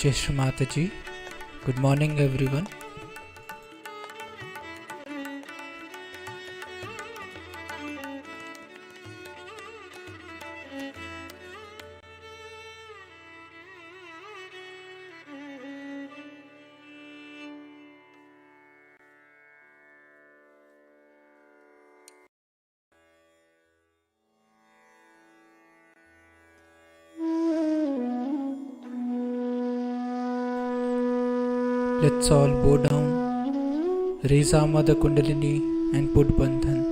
Jai Shri Mataji. Good morning, everyone. Let's all bow down, raise our Mother Kundalini and put Bandhan.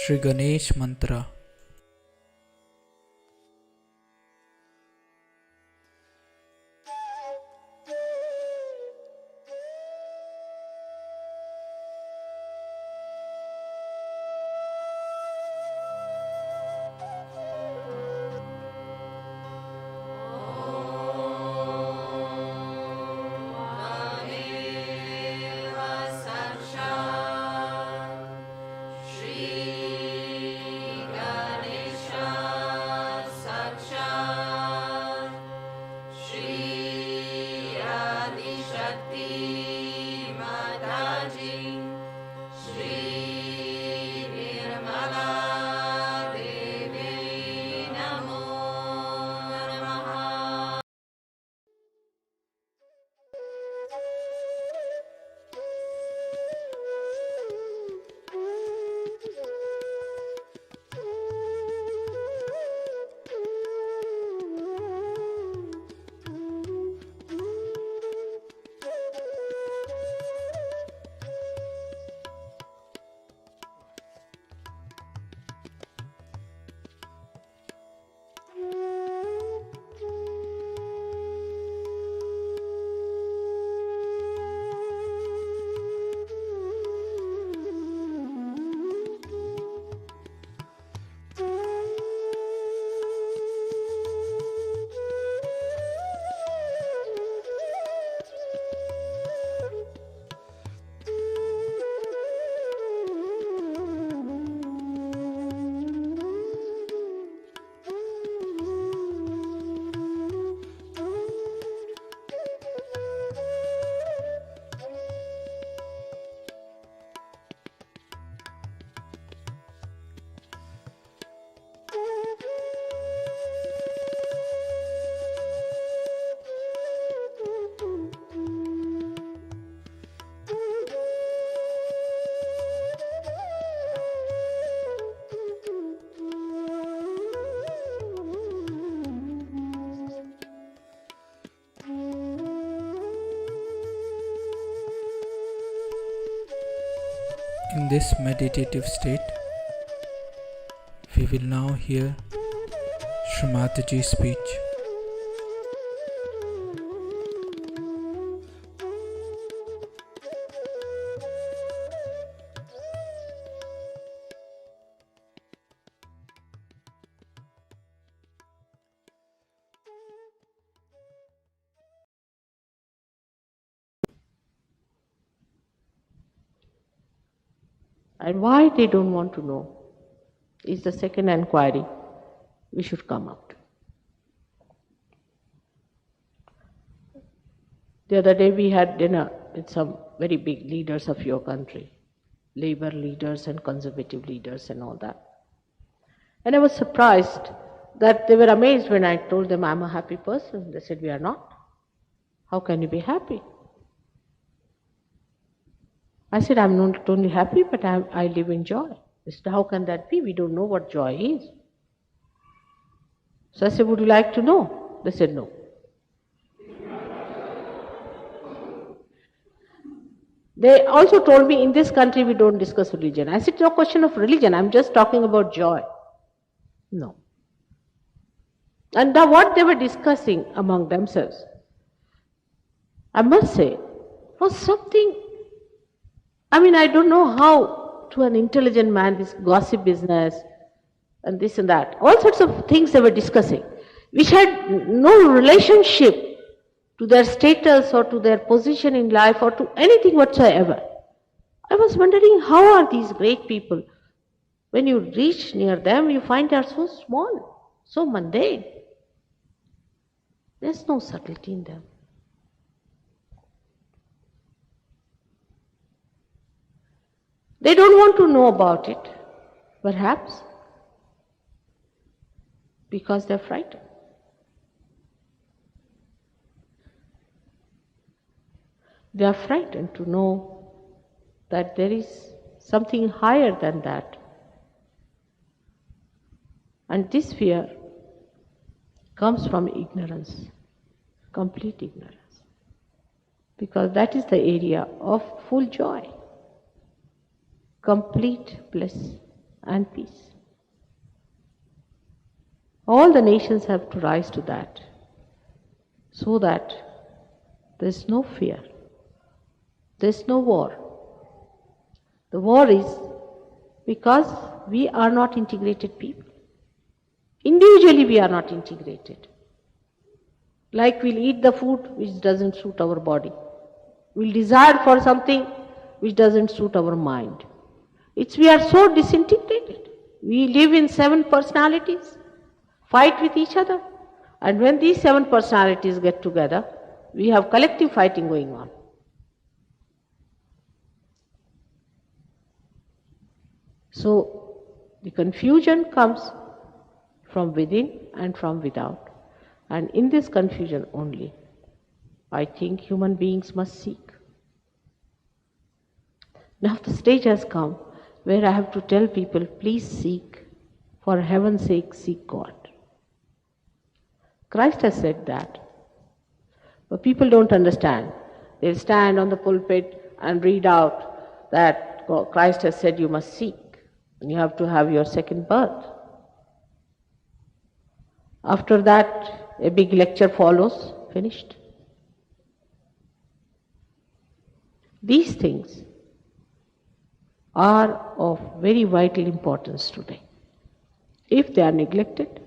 Shri Ganesh Mantra. In this meditative state, We will now hear Shri Mataji's speech. And why they don't want to know is the second inquiry we should come up to. The other day we had dinner with some very big leaders of your country, labor leaders and conservative leaders and all that. And I was surprised that they were amazed when I told them I'm a happy person. They said, we are not. How can you be happy? I said, I'm not only happy, but I live in joy. They said, how can that be? We don't know what joy is. So I said, would you like to know? They said, no. They also told me, in this country we don't discuss religion. I said, it's no question of religion, I'm just talking about joy. No. And now what they were discussing among themselves, I must say, was something, I don't know how to an intelligent man this gossip business and this and that, all sorts of things they were discussing, which had no relationship to their status or to their position in life or to anything whatsoever. I was wondering, how are these great people, when you reach near them, you find they are so small, so mundane. There's no subtlety in them. They don't want to know about it, perhaps because they're frightened. They are frightened to know that there is something higher than that. And this fear comes from ignorance, complete ignorance, because that is the area of full joy, complete bliss and peace. All the nations have to rise to that, so that there is no fear, there is no war. The war is because we are not integrated people. Individually we are not integrated. Like we'll eat the food which doesn't suit our body. We'll desire for something which doesn't suit our mind. We are so disintegrated. We live in 7 personalities, fight with each other. And when these 7 personalities get together, we have collective fighting going on. So the confusion comes from within and from without. And in this confusion only, I think human beings must seek. Now the stage has come where I have to tell people, please seek, for heaven's sake, seek God. Christ has said that. But people don't understand. They stand on the pulpit and read out that Christ has said you must seek, and you have to have your second birth. After that, a big lecture follows, finished. These things are of very vital importance today. If they are neglected,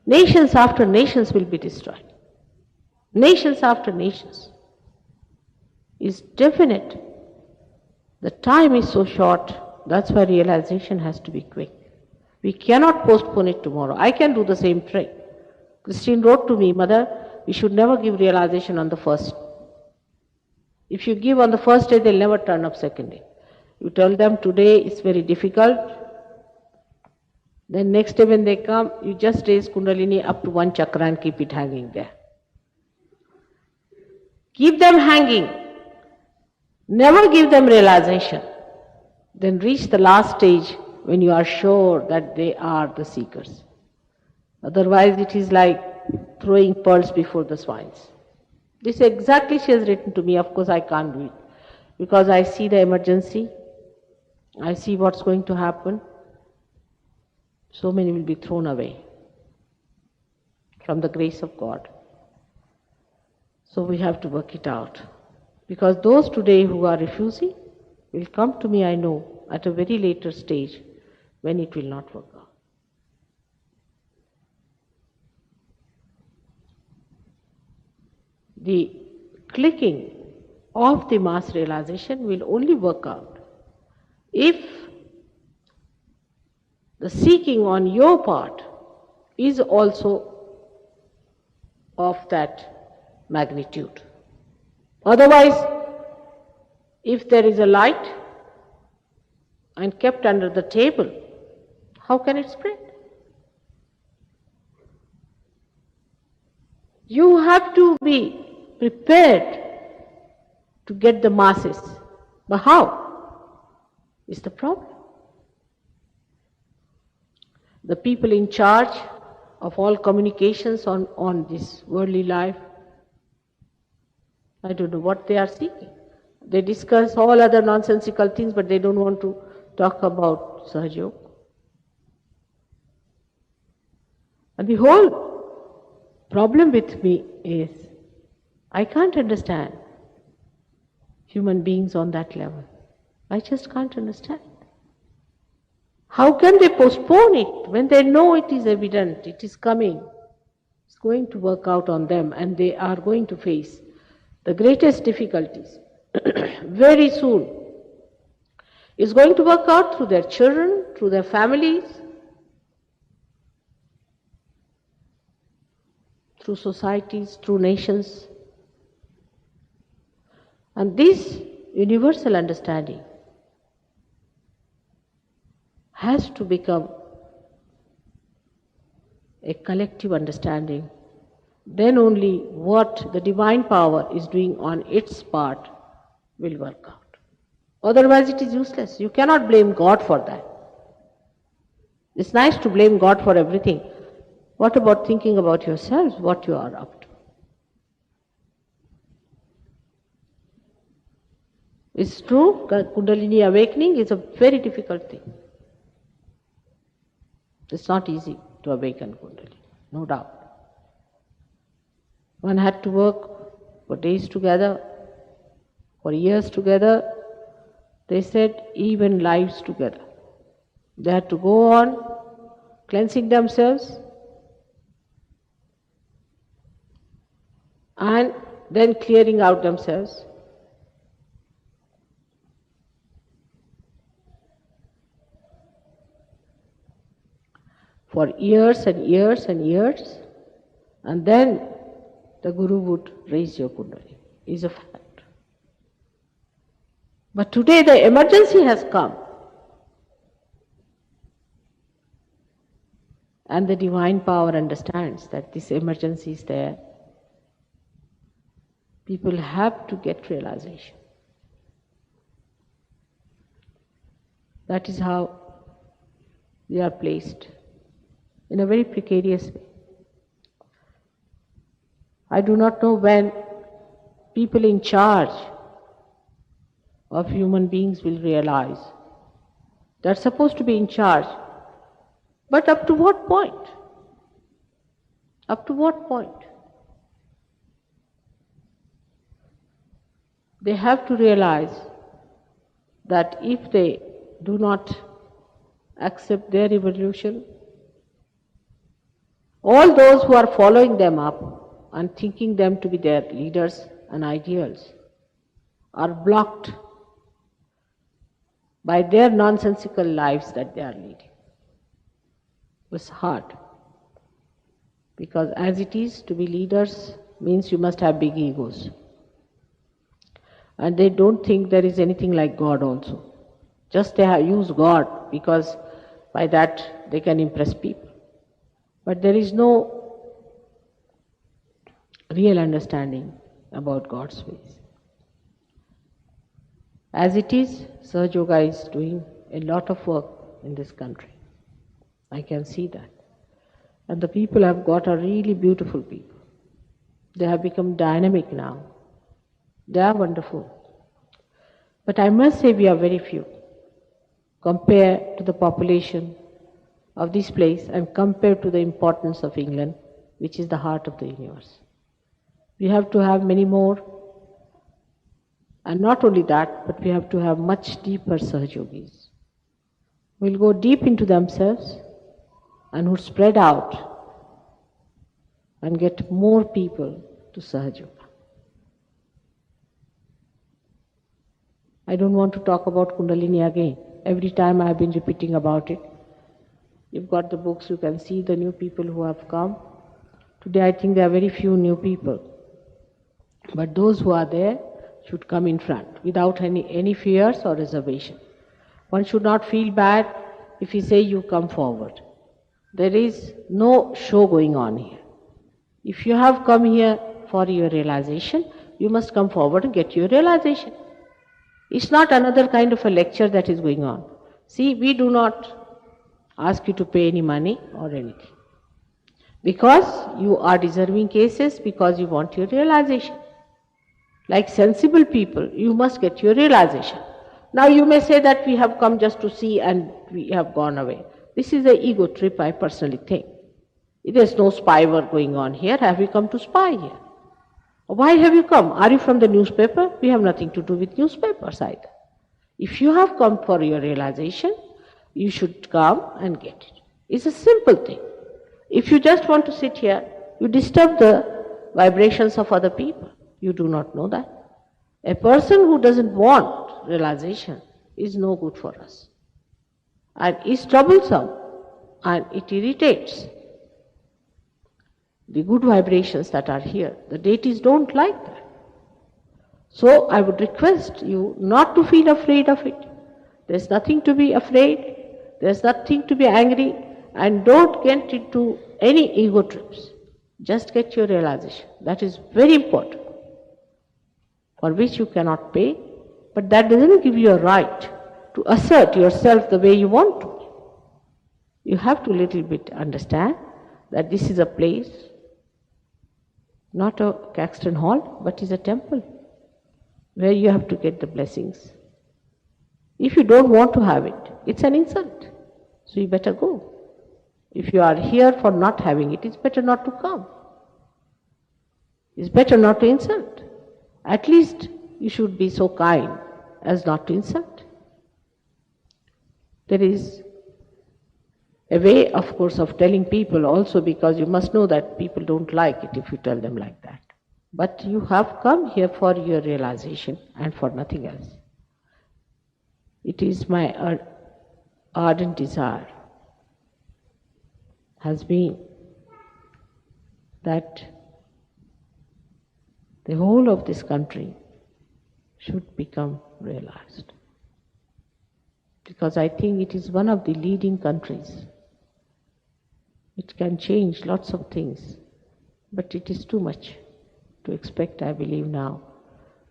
nations after nations will be destroyed. Nations after nations. It's definite. The time is so short, that's why realization has to be quick. We cannot postpone it tomorrow. I can do the same trick. Christine wrote to me, Mother, we should never give realization on the first. If you give on the first day, they'll never turn up second day. You tell them today it's very difficult. Then next day when they come, you just raise Kundalini up to 1 chakra and keep it hanging there. Keep them hanging. Never give them realization. Then reach the last stage when you are sure that they are the seekers. Otherwise it is like throwing pearls before the swines. This exactly she has written to me. Of course I can't do it, because I see the emergency, I see what's going to happen. so many will be thrown away from the grace of God. So we have to work it out. Because those today who are refusing will come to me, I know, at a very later stage when it will not work out. The clicking of the mass realization will only work out if the seeking on your part is also of that magnitude. Otherwise, if there is a light and kept under the table, how can it spread? You have to be prepared to get the masses. But how is the problem? The people in charge of all communications on this worldly life, I don't know what they are seeking. They discuss all other nonsensical things, but they don't want to talk about Sahaja Yoga. And the whole problem with me is, I can't understand human beings on that level. I just can't understand. How can they postpone it when they know it is evident, it is coming, it's going to work out on them, and they are going to face the greatest difficulties very soon. It's going to work out through their children, through their families, through societies, through nations. And this universal understanding has to become a collective understanding. Then only what the divine power is doing on its part will work out. Otherwise it is useless. You cannot blame God for that. It's nice to blame God for everything. What about thinking about yourselves, what you are up to? It's true, Kundalini awakening is a very difficult thing. It's not easy to awaken Kundalini, no doubt. One had to work for days together, for years together. They said even lives together. They had to go on cleansing themselves and then clearing out themselves. For years and years and years, and then the Guru would raise your Kundalini, is a fact. But today the emergency has come, and the divine power understands that this emergency is there. People have to get realization. That is how they are placed in a very precarious way. I do not know when people in charge of human beings will realize they're supposed to be in charge. But up to what point? Up to what point? They have to realize that if they do not accept their evolution, all those who are following them up and thinking them to be their leaders and ideals are blocked by their nonsensical lives that they are leading. It's hard, because as it is, to be leaders means you must have big egos. And they don't think there is anything like God also. Just they have used God because by that they can impress people. But there is no real understanding about God's ways. As it is, Sahaja Yoga is doing a lot of work in this country. I can see that. And the people have got a really beautiful people. They have become dynamic now. They are wonderful. But I must say we are very few compared to the population of this place and compared to the importance of England, which is the heart of the universe. We have to have many more, and not only that, but we have to have much deeper Sahajogis. We'll go deep into themselves and who spread out and get more people to Sahajoga. I don't want to talk about Kundalini again. Every time I have been repeating about it. You've got the books, you can see the new people who have come. Today I think there are very few new people. But those who are there should come in front without any fears or reservation. One should not feel bad if we say you come forward. There is no show going on here. If you have come here for your realization, you must come forward and get your realization. It's not another kind of a lecture that is going on. See, we do not ask you to pay any money or anything. Because you are deserving cases, because you want your realization. Like sensible people, you must get your realization. Now you may say that we have come just to see and we have gone away. This is an ego trip, I personally think. There is no spy work going on here. Have you come to spy here? Why have you come? Are you from the newspaper? We have nothing to do with newspapers either. If you have come for your realization, you should come and get it. It's a simple thing. If you just want to sit here, you disturb the vibrations of other people. You do not know that. A person who doesn't want realization is no good for us. And is troublesome and it irritates the good vibrations that are here. The deities don't like that. So I would request you not to feel afraid of it. There's nothing to be afraid. There's nothing to be angry. And don't get into any ego trips. Just get your realization. That is very important. For which you cannot pay. But that doesn't give you a right to assert yourself the way you want to. You have to little bit understand that this is a place, not a Caxton Hall, but is a temple where you have to get the blessings. If you don't want to have it, it's an insult. So you better go. If you are here for not having it, it's better not to come. It's better not to insult. At least you should be so kind as not to insult. There is a way, of course, of telling people also, because you must know that people don't like it if you tell them like that. But you have come here for your realization and for nothing else. It is my ardent desire, has been that the whole of this country should become realized. Because I think it is one of the leading countries. It can change lots of things, but it is too much to expect, I believe now.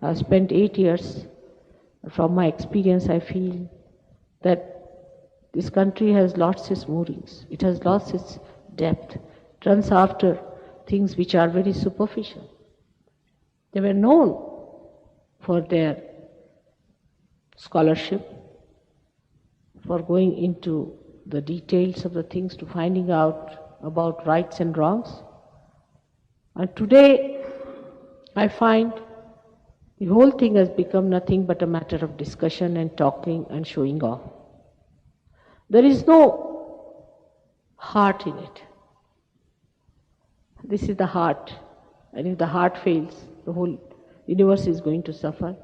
I've spent 8 years. From my experience, I feel that this country has lost its moorings. It has lost its depth. It runs after things which are very superficial. They were known for their scholarship, for going into the details of the things, to finding out about rights and wrongs. And today, I find the whole thing has become nothing but a matter of discussion and talking and showing off. There is no heart in it. This is the heart. And if the heart fails, the whole universe is going to suffer.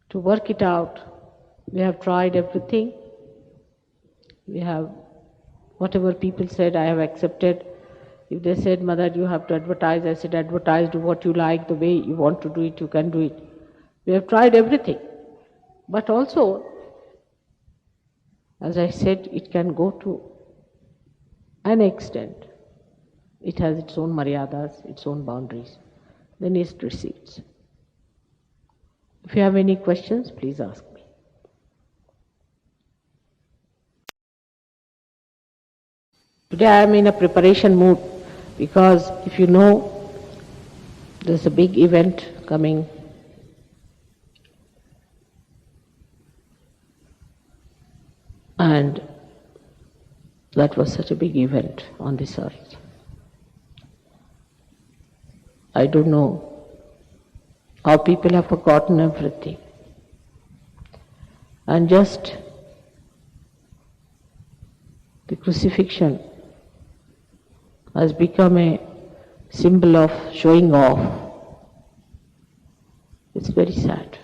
To work it out, we have tried everything. We have, whatever people said, I have accepted. If they said, Mother, you have to advertise, I said, advertise, do what you like, the way you want to do it, you can do it. We have tried everything. But also, as I said, it can go to an extent. It has its own maryadas, its own boundaries. Then it recedes. If you have any questions, please ask me. Today I am in a preparation mood because if you know, there's a big event coming. And That was such a big event on this earth. I don't know how people have forgotten everything and just the crucifixion has become a symbol of showing off. It's very sad.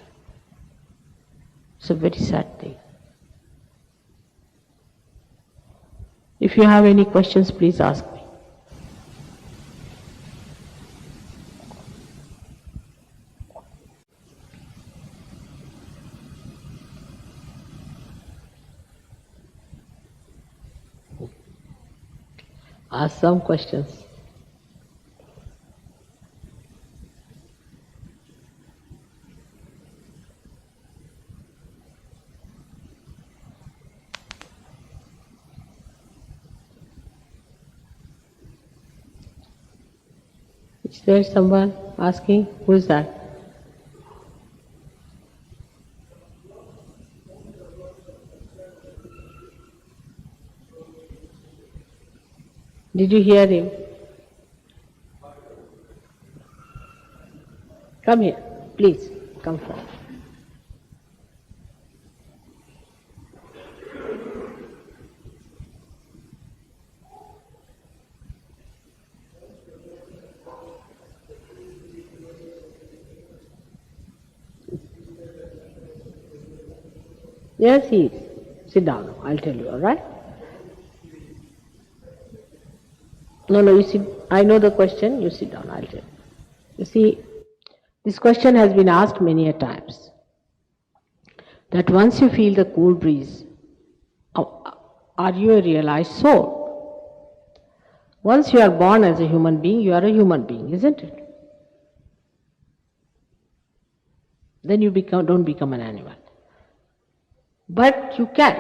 It's a very sad thing. If you have any questions, please ask me. Ask some questions. Is there someone asking? Who is that? Did you hear him? Come here, please, come forward. Yes, he is. Sit down, I'll tell you, all right? No, you sit. I know the question, you sit down, I'll tell you. You see, this question has been asked many a times. That once you feel the cool breeze, are you a realized soul? Once you are born as a human being, you are a human being, isn't it? Then you don't become an animal. But you can.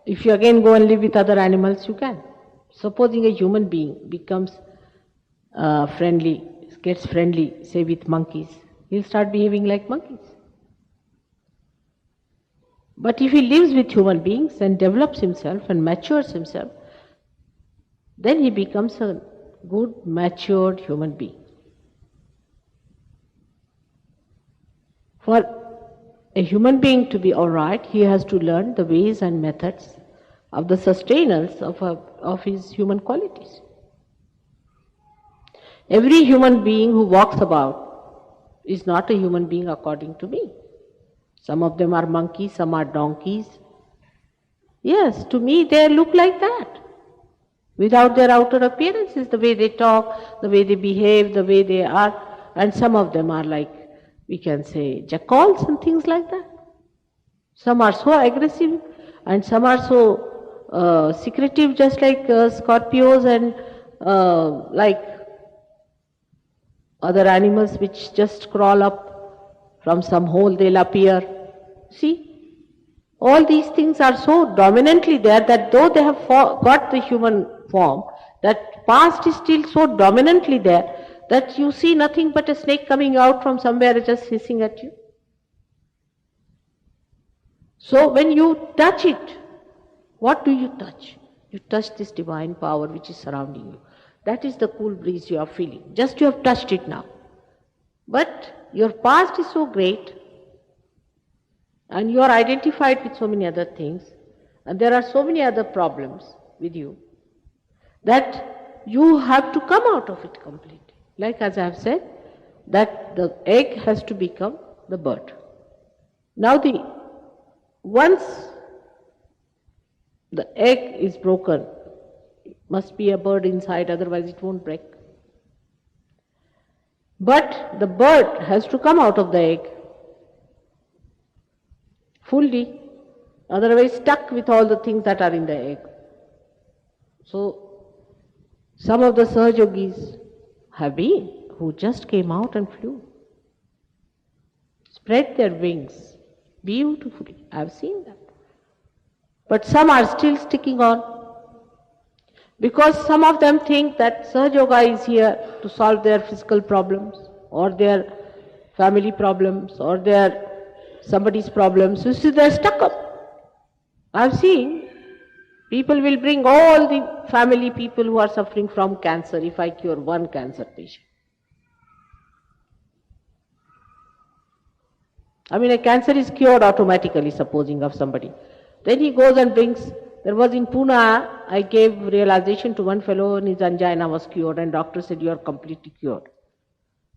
If you again go and live with other animals, you can. Supposing a human being becomes gets friendly, say with monkeys, he'll start behaving like monkeys. But if he lives with human beings and develops himself and matures himself, then he becomes a good, matured human being. For a human being to be all right, he has to learn the ways and methods of the sustenance of his human qualities. Every human being who walks about is not a human being according to me. Some of them are monkeys, some are donkeys. Yes, to me they look like that. Without their outer appearances, the way they talk, the way they behave, the way they are, and some of them are like, we can say, jackals and things like that. Some are so aggressive and some are so secretive, just like scorpions and like other animals which just crawl up from some hole, they'll appear. See, all these things are so dominantly there that though they have got the human form, that past is still so dominantly there that you see nothing but a snake coming out from somewhere just hissing at you. So when you touch it, what do you touch? You touch this divine power which is surrounding you. That is the cool breeze you are feeling. Just you have touched it now. But your past is so great and you are identified with so many other things and there are so many other problems with you that you have to come out of it completely. Like as I have said, that the egg has to become the bird. Now once the egg is broken, it must be a bird inside, otherwise it won't break. But the bird has to come out of the egg fully, otherwise stuck with all the things that are in the egg. So some of the Sahajogis have been, who just came out and flew, spread their wings beautifully. I have seen that. But some are still sticking on because some of them think that Sahaja Yoga is here to solve their physical problems or their family problems or their somebody's problems. You see, they're stuck up. I've seen People will bring all the family people who are suffering from cancer if I cure one cancer patient. I mean, a cancer is cured automatically, supposing of somebody. Then he goes and brings, there was in Pune, I gave realization to one fellow and his angina was cured and doctor said you are completely cured.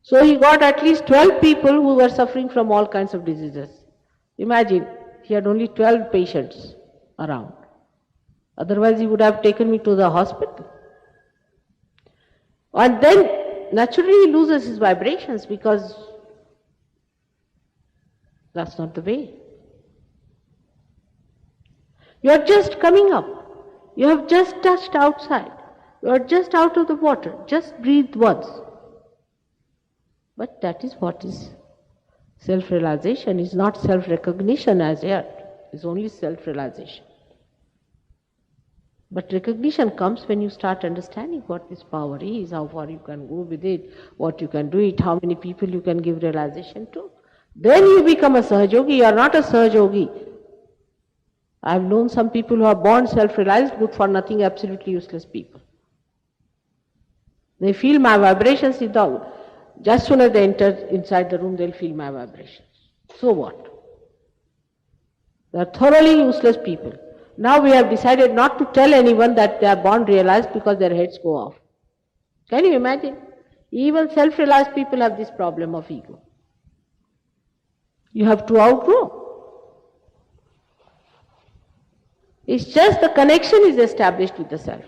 So he got at least 12 people who were suffering from all kinds of diseases. Imagine, he had only 12 patients around. Otherwise he would have taken me to the hospital. And then naturally he loses his vibrations because that's not the way. You are just coming up. You have just touched outside. You are just out of the water. Just breathe once. But that is what is self-realization. Is not self-recognition as yet. It's only self-realization. But recognition comes when you start understanding what this power is, how far you can go with it, what you can do it, how many people you can give realization to. Then you become a Sahajogi. You are not a Sahajogi. I have known some people who are born self-realized, good for nothing, absolutely useless people. They feel my vibrations, just soon as they enter inside the room, they'll feel my vibrations. So what? They are thoroughly useless people. Now we have decided not to tell anyone that they are born realized because their heads go off. Can you imagine? Even self-realized people have this problem of ego. You have to outgrow. It's just the connection is established with the self.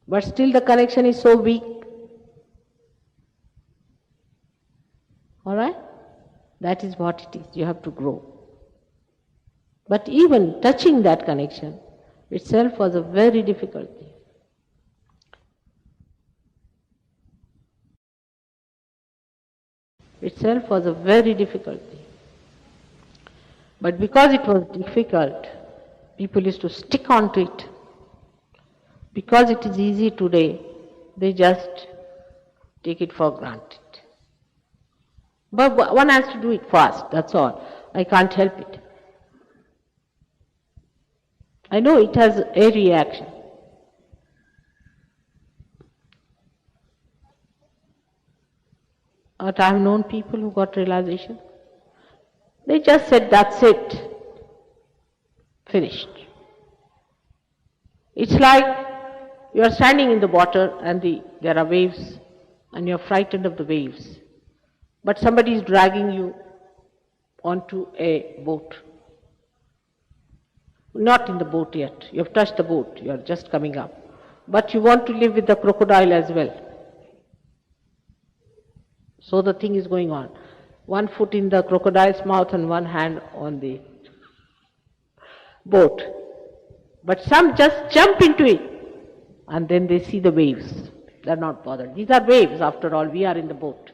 But still the connection is so weak. Alright? That is what it is. You have to grow. But even touching that connection itself was a very difficult thing. Itself was a very difficult thing. But because it was difficult, people used to stick on to it. Because it is easy today, they just take it for granted. But one has to do it fast, that's all. I can't help it. I know it has a reaction. But I have known people who got realization. They just said, that's it. Finished. It's like you are standing in the water and there are waves and you are frightened of the waves. But somebody is dragging you onto a boat. Not in the boat yet. You have touched the boat. You are just coming up. But you want to live with the crocodile as well. So the thing is going on. One foot in the crocodile's mouth and one hand on the boat. But some just jump into it and then they see the waves. They are not bothered. These are waves after all. We are in the boat.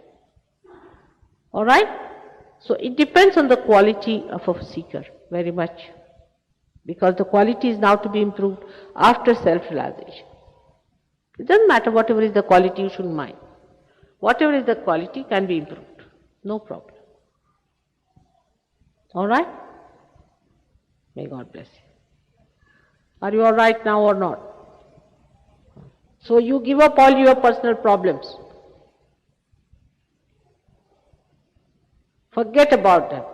Alright? So it depends on the quality of a seeker very much. Because the quality is now to be improved after self-realization. It doesn't matter whatever is the quality, you shouldn't mind. Whatever is the quality can be improved. No problem. Alright? May God bless you. Are you alright now or not? So you give up all your personal problems. Forget about them.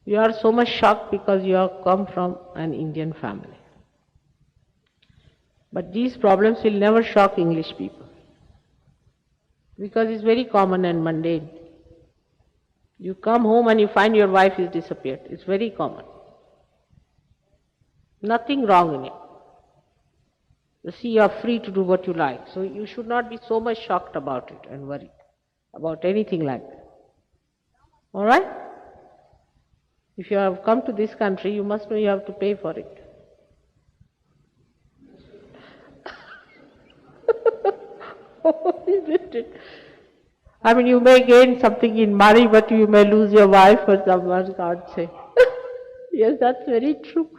You are so much shocked because you have come from an Indian family. But these problems will never shock English people. Because it's very common and mundane. You come home and you find your wife is disappeared. It's very common. Nothing wrong in it. You see, you are free to do what you like. So you should not be so much shocked about it and worried about anything like that. Alright? If you have come to this country, you must know you have to pay for it. Isn't it? I mean, you may gain something in money, but you may lose your wife or someone, can't say. Yes, that's very true.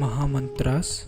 महामंत्रास.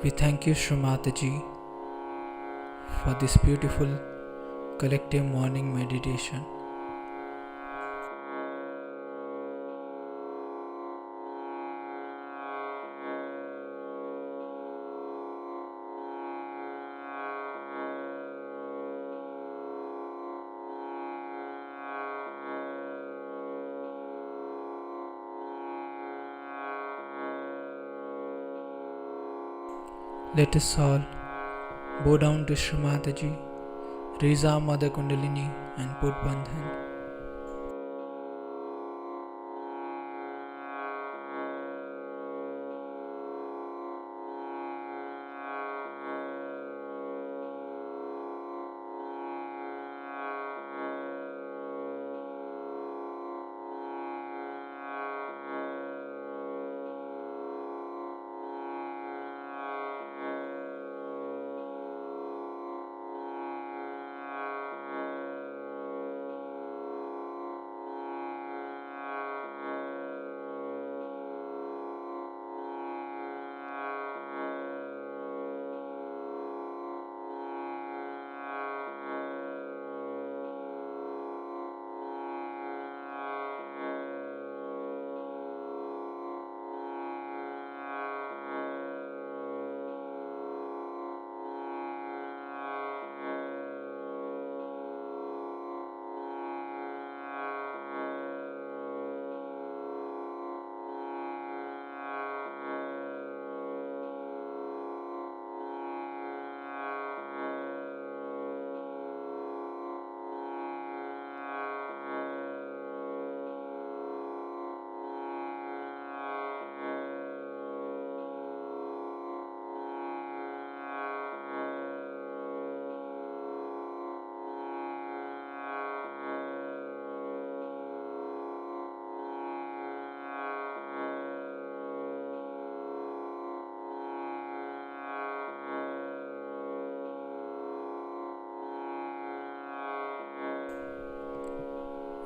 We thank you, Shri Mataji, for this beautiful collective morning meditation. Let us all bow down to Shri Mataji, raise our Mother Kundalini and put Bandhan.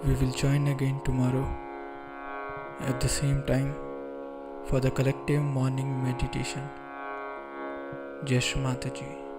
We will join again tomorrow at the same time for the collective morning meditation. Jai Shri Mataji.